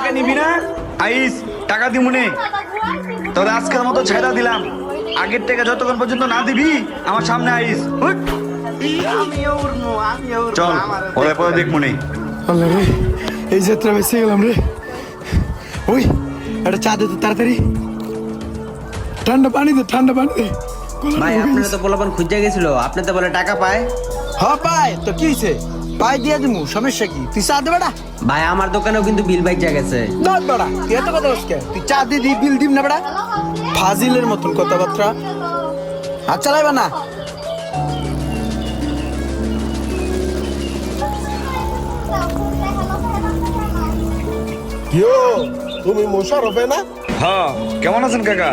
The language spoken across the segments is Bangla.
টাকা নিবি না? আইস, টাকা দিমুনে। তোর আজকের মতো ছেড়া দিলাম। আগের টাকা যতক্ষণ পর্যন্ত না দিবি আমার সামনে আইস। হুট। চল, পরে পরে দেখমুনে। আল্লাহ রে, এই যাত্রা বেঁচে গেলাম রে। ওই একটা চা দে তো তাড়াতাড়ি। ঠান্ডা পানি দে, ঠান্ডা পানি দে। ভাই আপনারা তো পোলাপান খুঁজে গেছিল, আপনি তো বলে টাকা পায়। হ্যাঁ পাই, তো কি হয়েছে? পাই দিয়ে দিমু, সমস্যা কি? তুই চা দে বেটা। ভাই আমার দোকানেও কিন্তু বিল বাইচা গেছে। দর বেটা, তুই এত কথা বলছিস কেন? তুই চা দিয়ে দিই, বিল দিম না বেটা। ফাজিলের মতন কথাবার্তা। আর চালাইবা না। কিও তুমি মোশারফে না? হ্যাঁ, কেমন আছেন কাকা?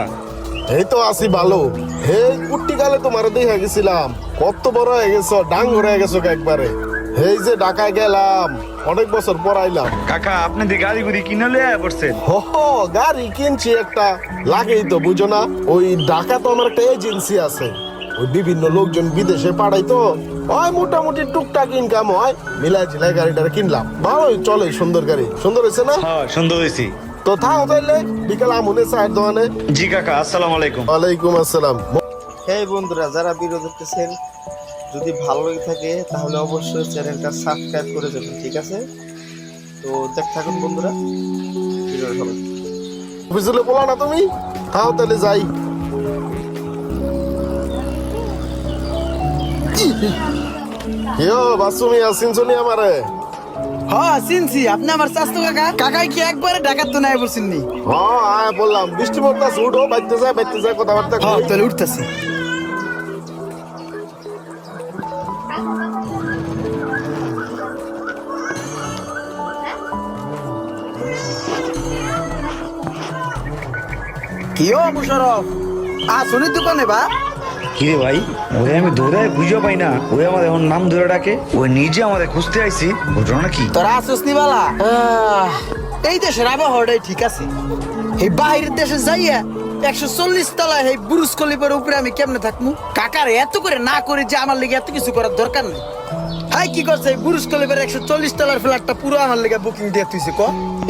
এই তো আছি ভালো। হে কুট্টিকালে তোমার দেখা গেছিলাম, কত বড় হয়ে গেছো, ডাঙ্গর হয়ে গেছো একবারে। এই যে ঢাকায় গেলাম, অনেক বছর পর আইলাম। কাকা, আপনি যে গাড়ি গুড়ি কিনে লিয়ে পড়ছেন? হো হো, গাড়ি কিনছি একটা, লাগেই তো, বুঝো না? ওই ঢাকা তো আমার একটা এজেন্সি আছে, ওই বিভিন্ন লোকজন বিদেশে পাঠাই তো, ওই মোটামুটি টুকটাক ইনকাম হয়, মিলাই ঝিলাই গাড়িটা কিনলাম। ভালোই চলে, সুন্দর গাড়ি। সুন্দর হয়েছে না? হ্যাঁ, সুন্দর হয়েছি। তো থাও তাইলে, বিকাল আমুনে চায়ের দোকানে। জি কাকা, আসসালামু আলাইকুম। ওয়ালাইকুম আসসালাম। হ্যাঁ বন্ধুরা, যারা ভিডিও দেখতেছেন, যদি ভালো লেগে থাকে তাহলে অবশ্যই চ্যানেলটা সাবস্ক্রাইব করে যাবেন, ঠিক আছে? তো দেখতে থাকুন বন্ধুরা, ভিডিওটা ভালো। অফিসে বলা না তুমি? থাও তাহলে যাই। কেউ বাসুমি আসিন শুনি আমারে? হ্যাঁ চিনছি, আপনি আমার স্বাস্থ্য কাকা। কাকাই কি একবারে ঢাকার তো নাই বলছেন নি? হ্যাঁ আয় বললাম, বৃষ্টি পড়তাছে, উঠো, বাইতে যায় কথাবার্তা হ্যাঁ কই। তাহলে উঠতেছি। কি ও মুশারফ, আসুনি দোকানে বা? কিরে ভাই, ওরে আমি দৌড়ায় খুঁজে পাই না, ওই আমার এখন নাম ধরে ডাকে, ওই নিজে আমাদের খুঁজতে আইছি, ঘটনা কি? তোরা আসুস নি বালা? এই দেশের আবহাওয়াটাই ঠিক আছে। এই বাইরের দেশে যাইয়া 140 তলায় এই বুরুজ খলিফার উপরে আমি কেমনে থাকবো? কাকার এত করে না করে যে আমার লেগে এত কিছু করার দরকার নেই। হাই কি করছে, এই বুরুজ খলিফার 140 তলার ফ্ল্যাটটা পুরো আমার লেগে বুকিং দিয়ে তুইছে।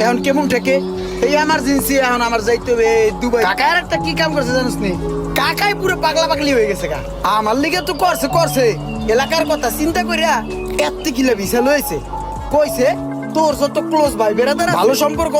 এখন কেমন থেকে এই এমার্জেন্সি, এখন আমার যাইতে হবে দুবাই। কাকার একটা কি কাম করছে জানিস নি? কাকাই পুরো পাগলা পাগলি হয়ে গেছে গা। আমার লিগে তো করছে এলাকার কথা চিন্তা করিয়া এত কিলো বিশাল হয়েছে। কইছে তোর যত ক্লোজ ভাই বেড়াদার ভালো সম্পর্ক